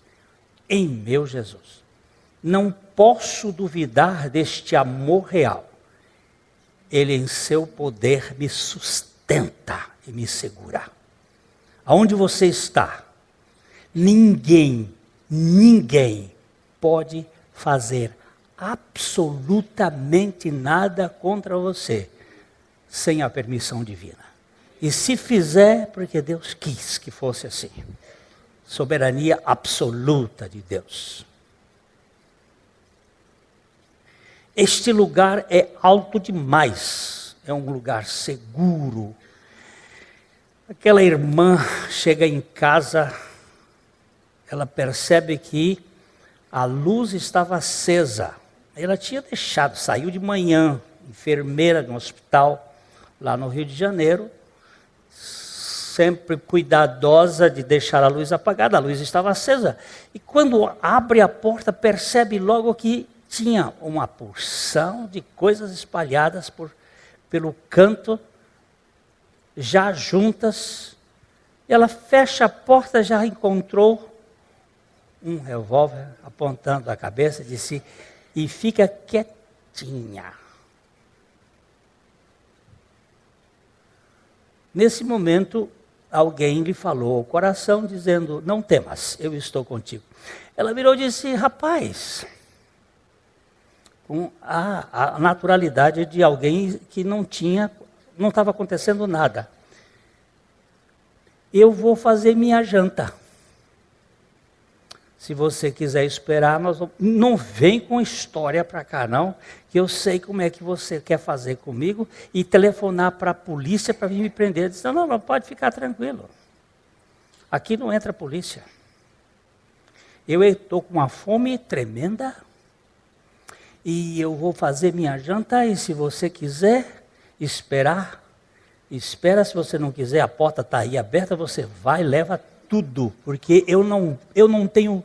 em meu Jesus. Não posso duvidar deste amor real. Ele em seu poder me sustenta e me segura. Aonde você está, ninguém pode fazer absolutamente nada contra você sem a permissão divina. E se fizer, porque Deus quis que fosse assim. Soberania absoluta de Deus. Este lugar é alto demais, é um lugar seguro. Aquela irmã chega em casa, ela percebe que a luz estava acesa. Ela tinha deixado, saiu de manhã, enfermeira no hospital, lá no Rio de Janeiro, sempre cuidadosa de deixar a luz apagada, a luz estava acesa. E quando abre a porta, percebe logo que tinha uma porção de coisas espalhadas pelo canto, já juntas. Ela fecha a porta, já encontrou um revólver apontando a cabeça, disse, e fica quietinha. Nesse momento, alguém lhe falou ao coração, dizendo, não temas, eu estou contigo. Ela virou e disse, rapaz, com a naturalidade de alguém que não estava acontecendo nada. Eu vou fazer minha janta. Se você quiser esperar, não vem com história para cá não, que eu sei como é que você quer fazer comigo e telefonar para a polícia para vir me prender. Eu disse, não, pode ficar tranquilo. Aqui não entra a polícia. Eu estou com uma fome tremenda e eu vou fazer minha janta e se você quiser esperar, espera. Se você não quiser, a porta está aí aberta, você vai, leva tudo, porque eu não tenho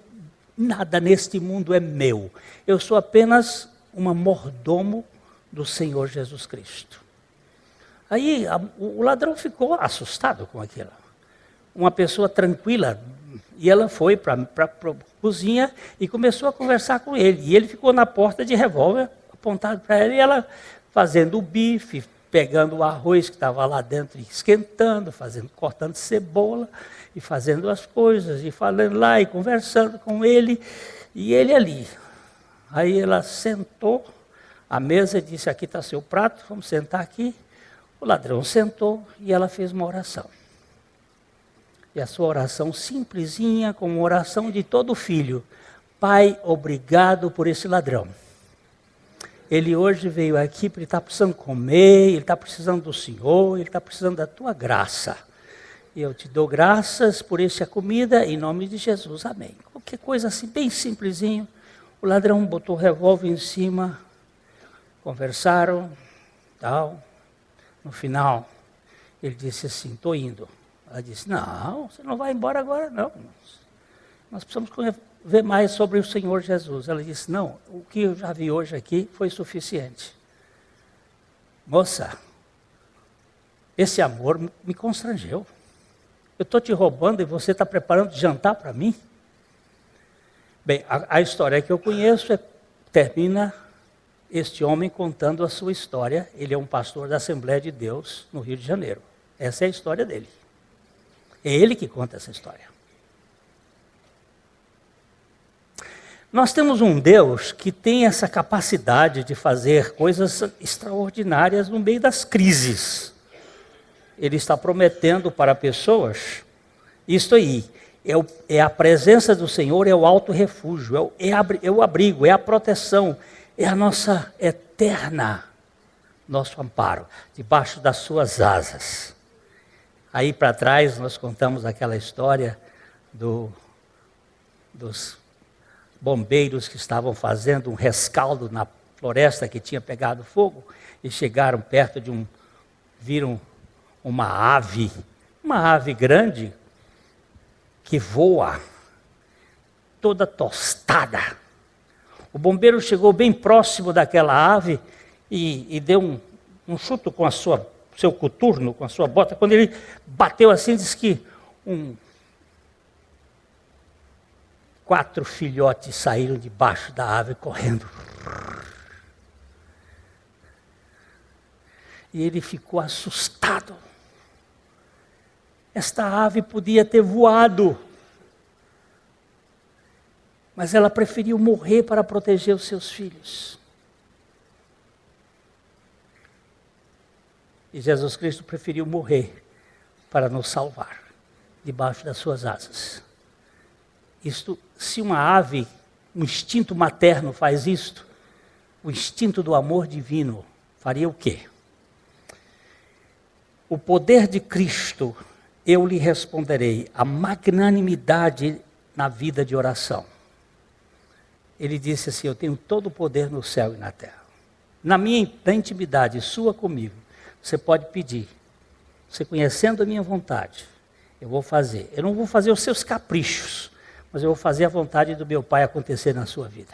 nada neste mundo, é meu. Eu sou apenas uma mordomo do Senhor Jesus Cristo. Aí o ladrão ficou assustado com aquilo. Uma pessoa tranquila, e ela foi para a cozinha e começou a conversar com ele. E ele ficou na porta de revólver, apontado para ela, e ela fazendo o bife, pegando o arroz que estava lá dentro e esquentando, cortando cebola e fazendo as coisas, e falando lá e conversando com ele, e ele ali. Aí ela sentou à mesa e disse, aqui está seu prato, vamos sentar aqui. O ladrão sentou e ela fez uma oração. E a sua oração simplesinha, como uma oração de todo filho. Pai, obrigado por esse ladrão. Ele hoje veio aqui porque ele está precisando comer, ele está precisando do Senhor, ele está precisando da tua graça. E eu te dou graças por essa comida, em nome de Jesus, amém. Qualquer coisa assim, bem simplesinho. O ladrão botou o revólver em cima, conversaram, tal. No final, ele disse assim, estou indo. Ela disse, não, você não vai embora agora não. Nós precisamos ver mais sobre o Senhor Jesus. Ela disse, não, o que eu já vi hoje aqui foi suficiente. Moça, esse amor me constrangeu. Eu estou te roubando e você está preparando jantar para mim? Bem, a história que eu conheço termina este homem contando a sua história. Ele é um pastor da Assembleia de Deus no Rio de Janeiro. Essa é a história dele. É ele que conta essa história. Nós temos um Deus que tem essa capacidade de fazer coisas extraordinárias no meio das crises. Ele está prometendo para pessoas, isto aí, é a presença do Senhor, é o alto refúgio, é o abrigo, é a proteção, é a nossa eterna, nosso amparo, debaixo das suas asas. Aí para trás nós contamos aquela história dos bombeiros que estavam fazendo um rescaldo na floresta que tinha pegado fogo e chegaram perto viram uma ave grande que voa, toda tostada. O bombeiro chegou bem próximo daquela ave e deu um chute com seu coturno, com a sua bota. Quando ele bateu assim, disse que 4 filhotes saíram debaixo da ave correndo. E ele ficou assustado. Esta ave podia ter voado, mas ela preferiu morrer para proteger os seus filhos. E Jesus Cristo preferiu morrer para nos salvar, debaixo das suas asas. Isto, se uma ave, um instinto materno faz isto, o instinto do amor divino faria o quê? O poder de Cristo, eu lhe responderei, a magnanimidade na vida de oração. Ele disse assim, eu tenho todo o poder no céu e na terra. Na intimidade sua comigo, você pode pedir, você conhecendo a minha vontade, Eu vou fazer. Eu não vou fazer os seus caprichos, mas eu vou fazer a vontade do meu Pai acontecer na sua vida.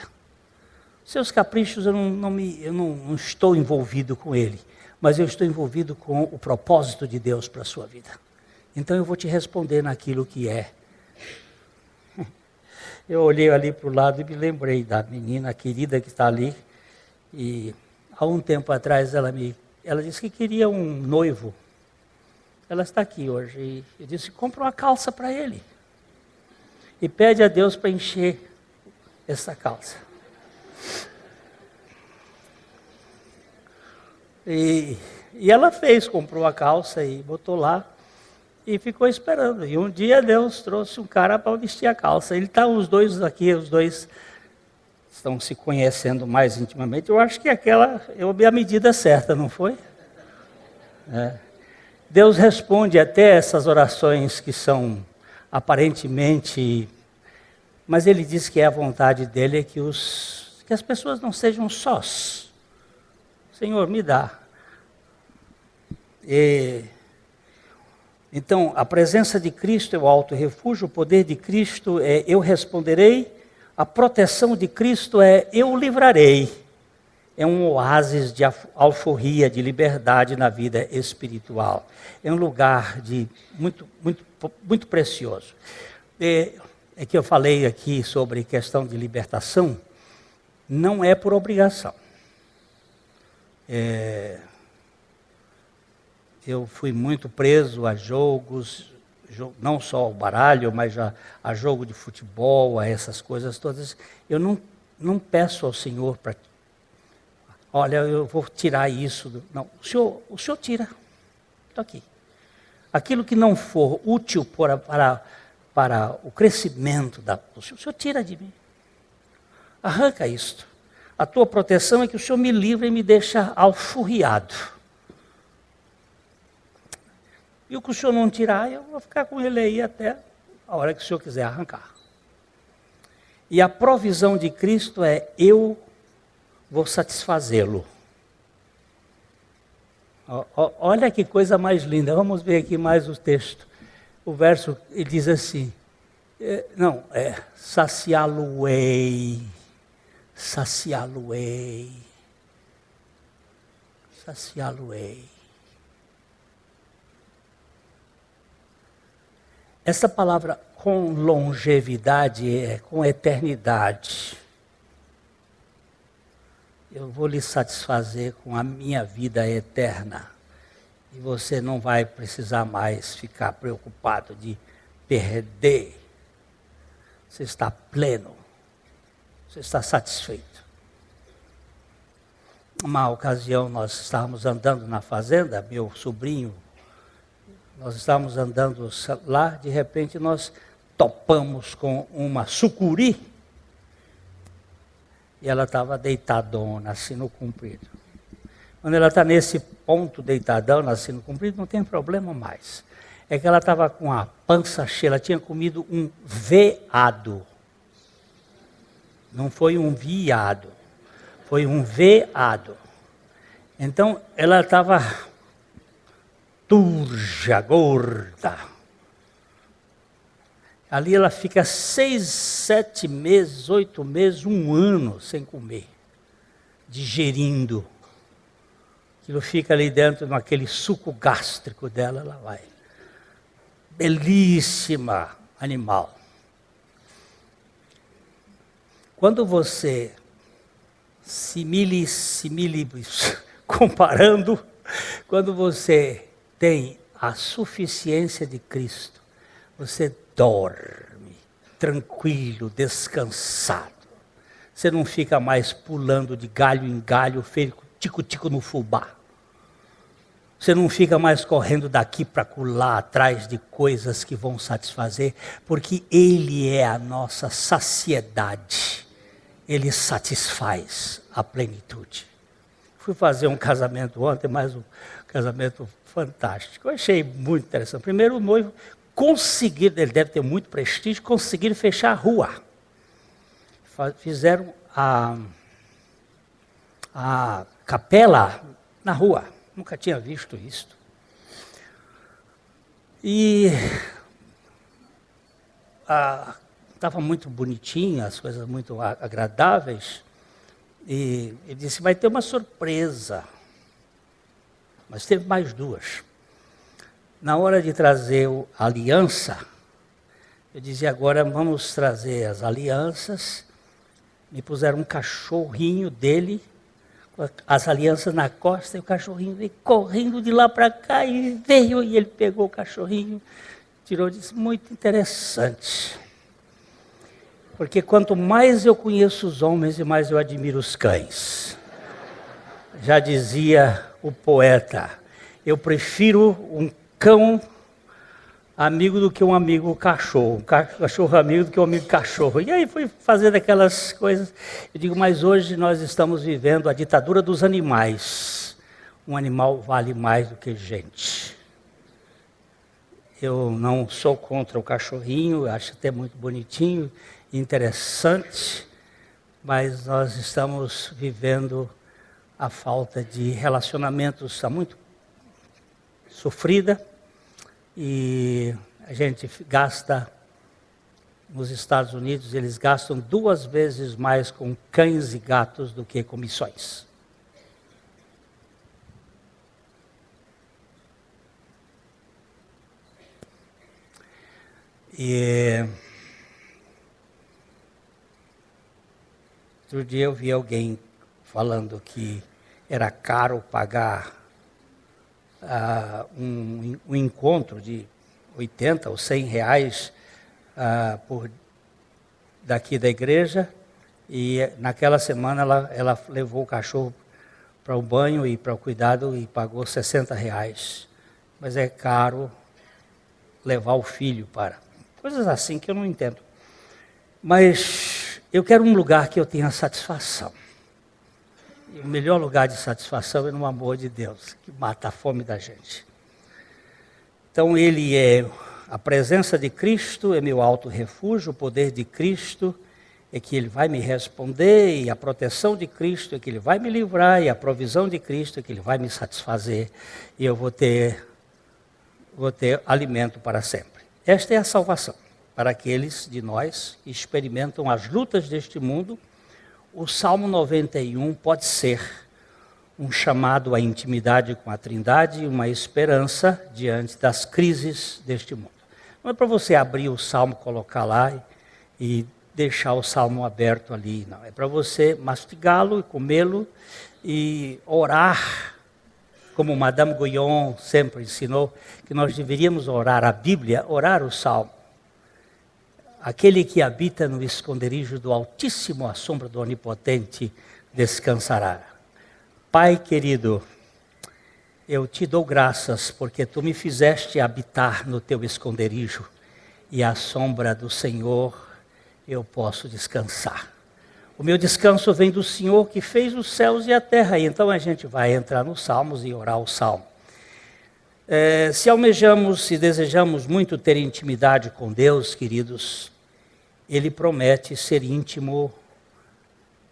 Seus caprichos eu não estou envolvido com ele, mas eu estou envolvido com o propósito de Deus para a sua vida. Então eu vou te responder naquilo que é. Eu olhei ali para o lado e me lembrei da menina querida que está ali. E há um tempo atrás ela disse que queria um noivo. Ela está aqui hoje. E eu disse, compra uma calça para ele. E pede a Deus para encher essa calça. E ela comprou a calça e botou lá. E ficou esperando. E um dia Deus trouxe um cara para vestir a calça. Os dois aqui, os dois estão se conhecendo mais intimamente. Eu acho que eu vi a medida certa, não foi? Deus responde até essas orações que são aparentemente... Mas Ele diz que a vontade dEle é que as pessoas não sejam sós. Senhor, me dá. Então, a presença de Cristo é o alto refúgio, o poder de Cristo é eu responderei, a proteção de Cristo é eu livrarei. É um oásis de alforria, de liberdade na vida espiritual. É um lugar muito, muito, muito precioso. É que eu falei aqui sobre questão de libertação, não é por obrigação. Eu fui muito preso a jogos, não só ao baralho, mas a jogo de futebol, a essas coisas todas. Eu não peço ao Senhor para... Olha, eu vou tirar isso. Não, o Senhor tira. Estou aqui. Aquilo que não for útil para o crescimento o Senhor tira de mim. Arranca isto. A tua proteção é que o Senhor me livra e me deixa alforriado. E o que o Senhor não tirar, eu vou ficar com ele aí até a hora que o Senhor quiser arrancar. E a provisão de Cristo é, eu vou satisfazê-lo. Olha que coisa mais linda. Vamos ver aqui mais o texto. O verso, ele diz assim, saciá-lo-ei, saciá-lo-ei, saciá-lo-ei. Essa palavra com longevidade é com eternidade. Eu vou lhe satisfazer com a minha vida eterna. E você não vai precisar mais ficar preocupado de perder. Você está pleno. Você está satisfeito. Uma ocasião nós estávamos andando na fazenda, meu sobrinho, nós estávamos andando lá, de repente nós topamos com uma sucuri e ela estava deitadona, sino comprido. Quando ela está nesse ponto deitadão, sino comprido, não tem problema mais. É que ela estava com a pança cheia, ela tinha comido um veado. Não foi um viado, foi um veado. Então ela estava turja, gorda. Ali ela fica 6, 7 meses, 8 meses, 1 ano sem comer, digerindo. Aquilo fica ali dentro, naquele suco gástrico dela, ela vai. Belíssima animal. Quando você comparando, quando você tem a suficiência de Cristo, você dorme tranquilo, descansado. Você não fica mais pulando de galho em galho, feito tico-tico no fubá. Você não fica mais correndo daqui para acolá, atrás de coisas que vão satisfazer, porque Ele é a nossa saciedade. Ele satisfaz a plenitude. Fui fazer um casamento ontem, mais um casamento fantástico. Eu achei muito interessante. Primeiro o noivo ele deve ter muito prestígio, conseguiram fechar a rua. Fizeram a capela na rua. Nunca tinha visto isso. E estava muito bonitinho, as coisas muito agradáveis, e ele disse, vai ter uma surpresa. Mas teve mais duas. Na hora de trazer a aliança, eu dizia, agora vamos trazer as alianças. Me puseram um cachorrinho dele, com as alianças na costa, e o cachorrinho veio correndo de lá para cá, e veio, e ele pegou o cachorrinho, tirou e disse, muito interessante. Porque quanto mais eu conheço os homens, e mais eu admiro os cães. Já dizia o poeta, eu prefiro um cão amigo do que um amigo cachorro, um cachorro amigo do que um amigo cachorro. E aí fui fazendo aquelas coisas. Eu digo, mas hoje nós estamos vivendo a ditadura dos animais. Um animal vale mais do que gente. Eu não sou contra o cachorrinho, acho até muito bonitinho, interessante, mas nós estamos vivendo a falta de relacionamentos, está muito sofrida, e a gente gasta, nos Estados Unidos, eles gastam 2 vezes mais com cães e gatos do que com missões. E outro dia eu vi alguém falando que era caro pagar um encontro de 80 ou 100 reais daqui da igreja, e naquela semana ela levou o cachorro para o banho e para o cuidado e pagou 60 reais. Mas é caro levar o filho para... Coisas assim que eu não entendo. Mas eu quero um lugar que eu tenha satisfação. E o melhor lugar de satisfação é no amor de Deus, que mata a fome da gente. Então ele é a presença de Cristo, é meu alto refúgio, o poder de Cristo é que ele vai me responder, e a proteção de Cristo é que ele vai me livrar, e a provisão de Cristo é que ele vai me satisfazer, e eu vou ter alimento para sempre. Esta é a salvação para aqueles de nós que experimentam as lutas deste mundo. O Salmo 91 pode ser um chamado à intimidade com a Trindade e uma esperança diante das crises deste mundo. Não é para você abrir o Salmo, colocar lá e deixar o Salmo aberto ali, não. É para você mastigá-lo e comê-lo e orar, como Madame Guyon sempre ensinou, que nós deveríamos orar a Bíblia, orar o Salmo. Aquele que habita no esconderijo do Altíssimo, à sombra do Onipotente, descansará. Pai querido, eu te dou graças porque tu me fizeste habitar no teu esconderijo, e à sombra do Senhor eu posso descansar. O meu descanso vem do Senhor que fez os céus e a terra. E então a gente vai entrar nos Salmos e orar o Salmo. Se almejamos, se desejamos muito ter intimidade com Deus, queridos, Ele promete ser íntimo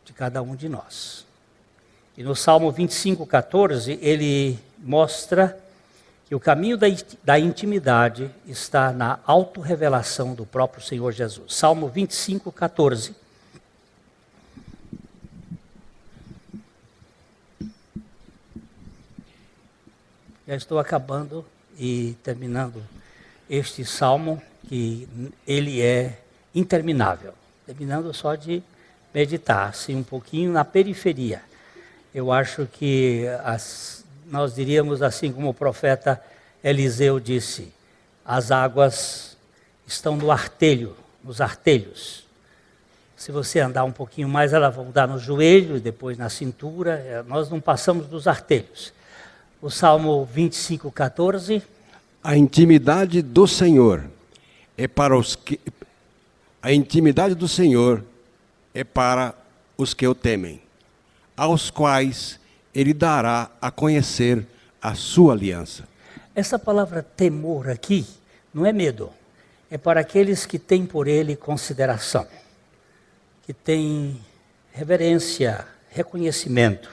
de cada um de nós. E no Salmo 25:14, Ele mostra que o caminho da intimidade está na autorrevelação do próprio Senhor Jesus. Salmo 25:14. Já estou acabando e terminando este salmo, que ele é interminável. Terminando só de meditar, assim, um pouquinho na periferia. Eu acho que nós diríamos assim como o profeta Eliseu disse, as águas estão no artelho, nos artelhos. Se você andar um pouquinho mais, elas vão dar no joelho, depois na cintura, nós não passamos dos artelhos. O Salmo 25:14. A intimidade do Senhor é para os que... A intimidade do Senhor é para os que o temem, aos quais Ele dará a conhecer a sua aliança. Essa palavra temor aqui não é medo, é para aqueles que têm por Ele consideração, que têm reverência, reconhecimento,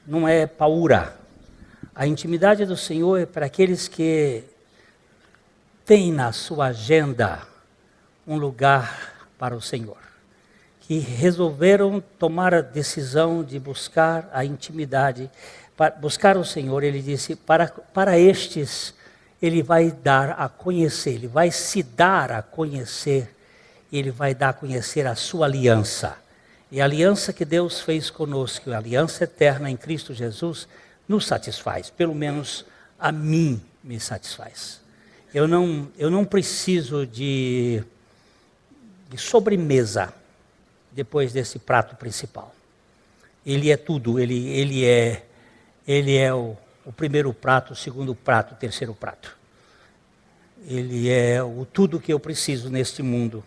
não é paura. A intimidade do Senhor é para aqueles que têm na sua agenda um lugar para o Senhor, que resolveram tomar a decisão de buscar a intimidade, para buscar o Senhor. Ele disse, para estes, Ele vai dar a conhecer, Ele vai se dar a conhecer, Ele vai dar a conhecer a sua aliança. E a aliança que Deus fez conosco, a aliança eterna em Cristo Jesus, nos satisfaz, pelo menos a mim me satisfaz. Eu não preciso de sobremesa depois desse prato principal. Ele é tudo, ele é o primeiro prato, o segundo prato, o terceiro prato. Ele é o tudo que eu preciso neste mundo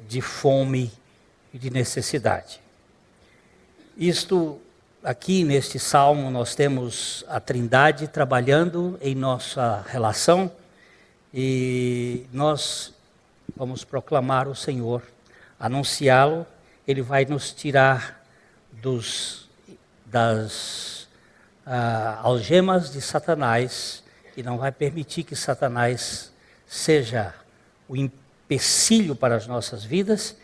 de fome e de necessidade. Isto aqui neste salmo nós temos a Trindade trabalhando em nossa relação e nós vamos proclamar o Senhor, anunciá-lo. Ele vai nos tirar das algemas de Satanás e não vai permitir que Satanás seja o empecilho para as nossas vidas,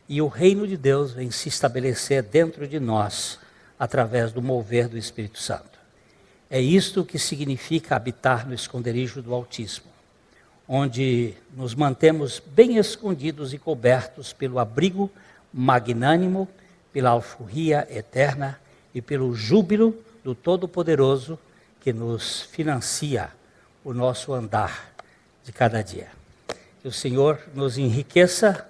e o reino de Deus vem se estabelecer dentro de nós através do mover do Espírito Santo. É isto que significa habitar no esconderijo do Altíssimo, onde nos mantemos bem escondidos e cobertos pelo abrigo magnânimo, pela alforria eterna e pelo júbilo do Todo-Poderoso que nos financia o nosso andar de cada dia. Que o Senhor nos enriqueça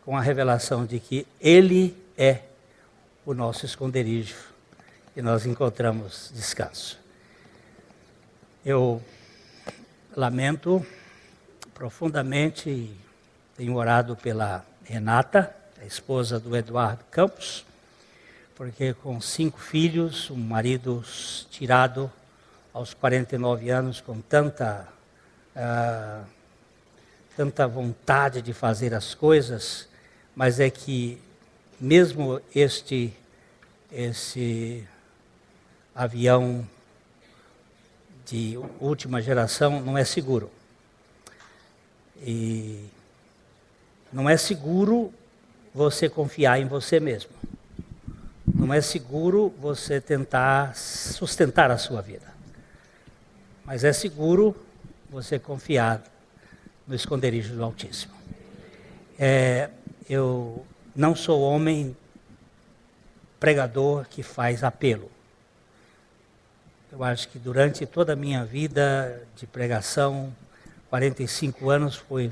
com a revelação de que Ele é o nosso esconderijo e nós encontramos descanso. Eu lamento profundamente, tenho orado pela Renata, a esposa do Eduardo Campos, porque com 5 filhos, um marido tirado aos 49 anos com tanta vontade de fazer as coisas, mas é que mesmo esse avião de última geração não é seguro. E não é seguro você confiar em você mesmo. Não é seguro você tentar sustentar a sua vida. Mas é seguro você confiar no esconderijo do Altíssimo. Eu não sou homem pregador que faz apelo. Eu acho que durante toda a minha vida de pregação, 45 anos foi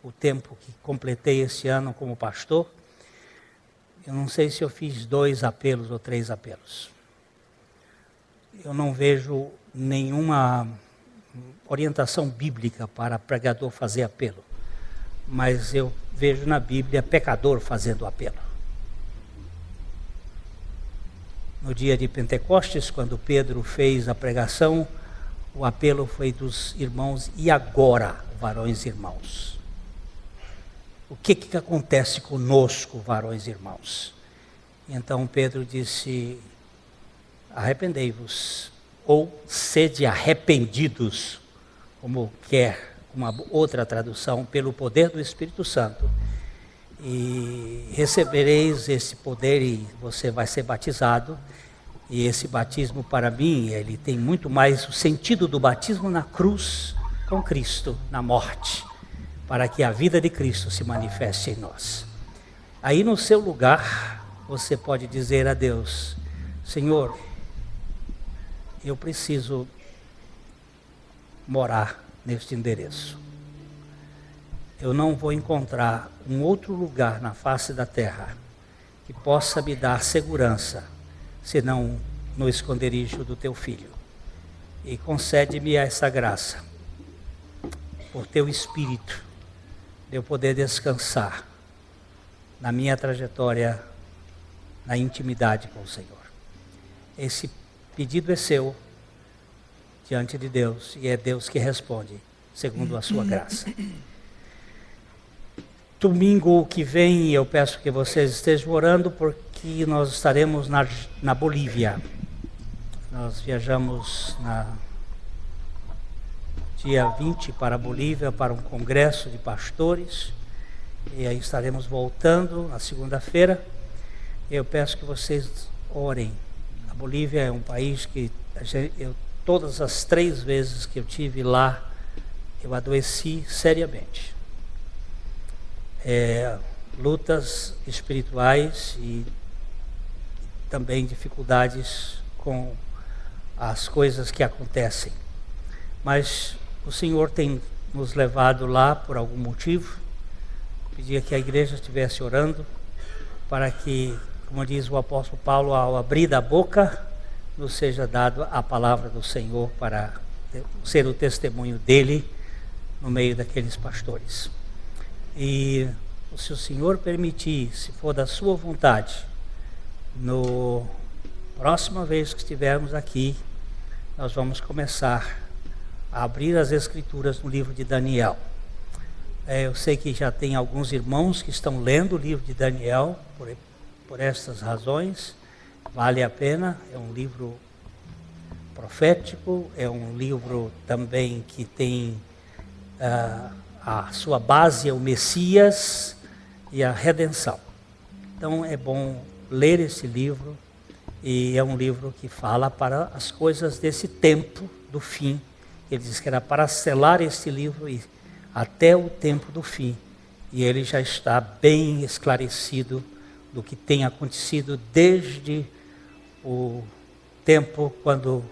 o tempo que completei esse ano como pastor. Eu não sei se eu fiz 2 apelos ou 3 apelos. Eu não vejo nenhuma orientação bíblica para pregador fazer apelo. Mas eu vejo na Bíblia pecador fazendo apelo. No dia de Pentecostes, quando Pedro fez a pregação, o apelo foi dos irmãos, e agora, varões e irmãos? O que acontece conosco, varões e irmãos? Então Pedro disse, arrependei-vos, ou sede arrependidos, como quer uma outra tradução, pelo poder do Espírito Santo, e recebereis esse poder e você vai ser batizado. E esse batismo para mim, ele tem muito mais o sentido do batismo na cruz com Cristo, na morte, para que a vida de Cristo se manifeste em nós. Aí no seu lugar, você pode dizer a Deus, Senhor, eu preciso morar neste endereço. Eu não vou encontrar um outro lugar na face da terra que possa me dar segurança, senão no esconderijo do teu Filho. E concede-me essa graça, por teu Espírito, de eu poder descansar na minha trajetória, na intimidade com o Senhor. Esse pedido é seu, diante de Deus, e é Deus que responde, segundo a sua graça. Domingo que vem, eu peço que vocês estejam orando, porque nós estaremos na Bolívia. Nós viajamos dia 20 para a Bolívia, para um congresso de pastores, E aí estaremos voltando na segunda-feira. Eu peço que vocês orem. A Bolívia é um país que todas as 3 vezes que eu tive lá, eu adoeci seriamente. Lutas espirituais e também dificuldades com as coisas que acontecem. Mas o Senhor tem nos levado lá por algum motivo. Pedia que a igreja estivesse orando para que, como diz o apóstolo Paulo, ao abrir da boca, nos seja dado a palavra do Senhor para ser o testemunho dele no meio daqueles pastores. E se o Senhor permitir, se for da sua vontade, no próxima vez que estivermos aqui, nós vamos começar a abrir as Escrituras no livro de Daniel. Eu sei que já tem alguns irmãos que estão lendo o livro de Daniel por estas razões. Vale a pena, é um livro profético, é um livro também que tem a sua base é o Messias e a redenção. Então é bom ler esse livro, e é um livro que fala para as coisas desse tempo do fim. Ele diz que era para selar esse livro e até o tempo do fim, e ele já está bem esclarecido do que tem acontecido desde o tempo quando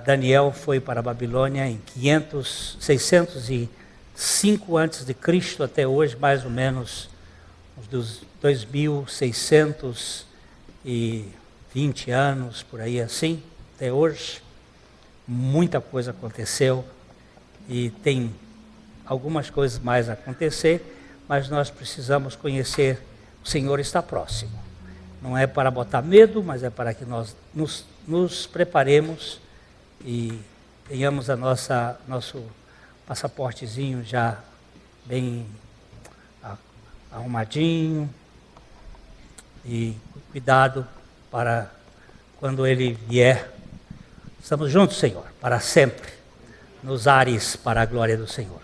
Daniel foi para a Babilônia em 605 a.C. até hoje, mais ou menos uns dos 2620 anos, por aí assim, até hoje. Muita coisa aconteceu e tem algumas coisas mais a acontecer, mas nós precisamos conhecer, o Senhor está próximo. Não é para botar medo, mas é para que nós nos preparemos e tenhamos nosso passaportezinho já bem arrumadinho, e cuidado para quando Ele vier. Estamos juntos, Senhor, para sempre, nos ares para a glória do Senhor.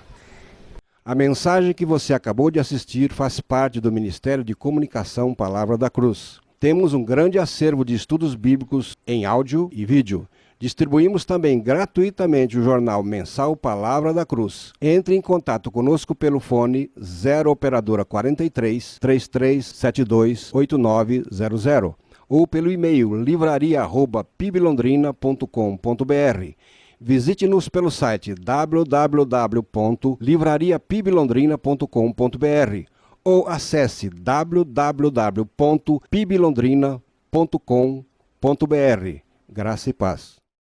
A mensagem que você acabou de assistir faz parte do Ministério de Comunicação Palavra da Cruz. Temos um grande acervo de estudos bíblicos em áudio e vídeo. Distribuímos também gratuitamente o jornal mensal Palavra da Cruz. Entre em contato conosco pelo fone 0 operadora 43 3372 8900 ou pelo e-mail livraria@piblondrina.com.br. Visite-nos pelo site www.livrariapiblondrina.com.br ou acesse www.piblondrina.com.br. Graça e paz.